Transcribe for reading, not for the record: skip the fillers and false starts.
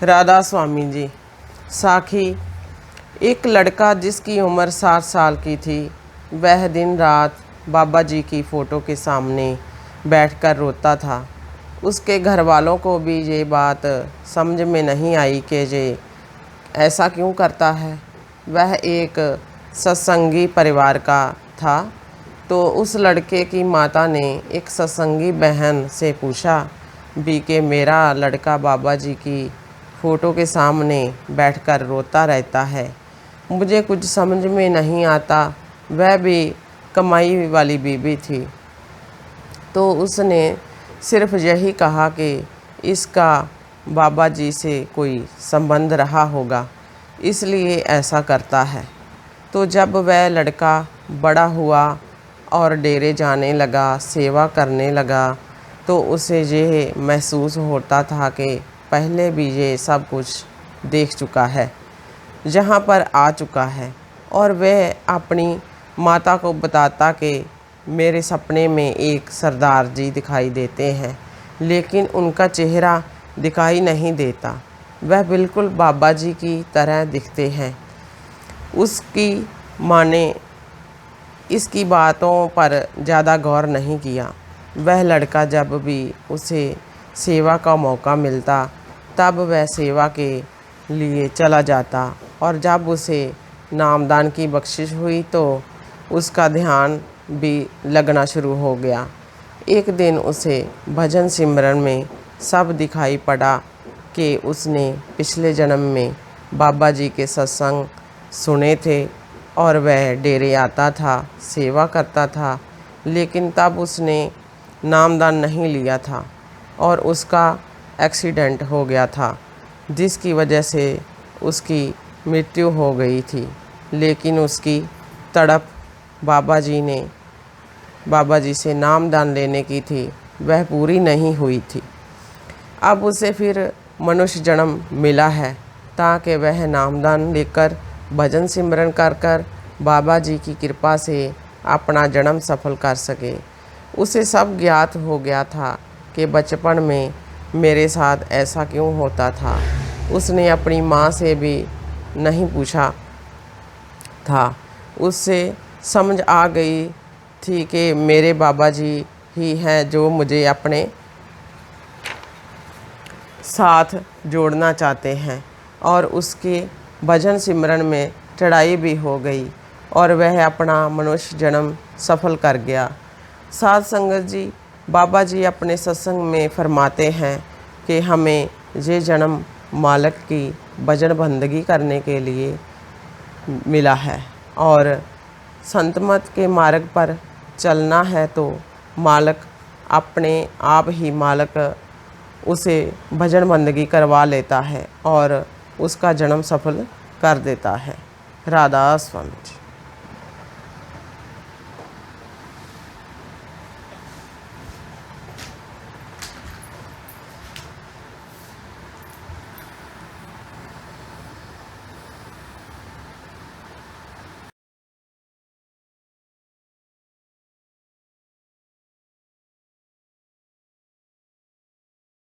राधा स्वामी जी। साखी। एक लड़का जिसकी उम्र 7 साल की थी, वह दिन रात बाबा जी की फ़ोटो के सामने बैठकर रोता था। उसके घर वालों को भी ये बात समझ में नहीं आई कि ये ऐसा क्यों करता है। वह एक सत्संगी परिवार का था, तो उस लड़के की माता ने एक सत्संगी बहन से पूछा भी कि मेरा लड़का बाबा जी की फ़ोटो के सामने बैठकर रोता रहता है, मुझे कुछ समझ में नहीं आता। वह भी कमाई वाली बीबी थी, तो उसने सिर्फ यही कहा कि इसका बाबा जी से कोई संबंध रहा होगा, इसलिए ऐसा करता है। तो जब वह लड़का बड़ा हुआ और डेरे जाने लगा, सेवा करने लगा, तो उसे ये महसूस होता था कि पहले भी ये सब कुछ देख चुका है, यहाँ पर आ चुका है। और वह अपनी माता को बताता कि मेरे सपने में एक सरदार जी दिखाई देते हैं, लेकिन उनका चेहरा दिखाई नहीं देता, वह बिल्कुल बाबा जी की तरह दिखते हैं। उसकी माँ ने इसकी बातों पर ज़्यादा गौर नहीं किया। वह लड़का जब भी उसे सेवा का मौका मिलता, तब वह सेवा के लिए चला जाता, और जब उसे नामदान की बख्शिश हुई तो उसका ध्यान भी लगना शुरू हो गया। एक दिन उसे भजन सिमरन में सब दिखाई पड़ा कि उसने पिछले जन्म में बाबा जी के सत्संग सुने थे और वह डेरे आता था, सेवा करता था, लेकिन तब उसने नामदान नहीं लिया था और उसका एक्सीडेंट हो गया था, जिसकी वजह से उसकी मृत्यु हो गई थी। लेकिन उसकी तड़प बाबा जी से नामदान लेने की थी, वह पूरी नहीं हुई थी। अब उसे फिर मनुष्य जन्म मिला है ताकि वह नामदान लेकर भजन सिमरन कर कर बाबा जी की कृपा से अपना जन्म सफल कर सके। उसे सब ज्ञात हो गया था कि बचपन में मेरे साथ ऐसा क्यों होता था। उसने अपनी माँ से भी नहीं पूछा था। उससे समझ आ गई थी कि मेरे बाबा जी ही हैं जो मुझे अपने साथ जोड़ना चाहते हैं, और उसके भजन सिमरन में चढ़ाई भी हो गई और वह अपना मनुष्य जन्म सफल कर गया। साध संगत जी, बाबा जी अपने सत्संग में फरमाते हैं कि हमें ये जन्म मालिक की भजन बंदगी करने के लिए मिला है, और संतमत के मार्ग पर चलना है तो मालिक अपने आप ही मालिक उसे भजन बंदगी करवा लेता है और उसका जन्म सफल कर देता है। राधा स्वामी जी।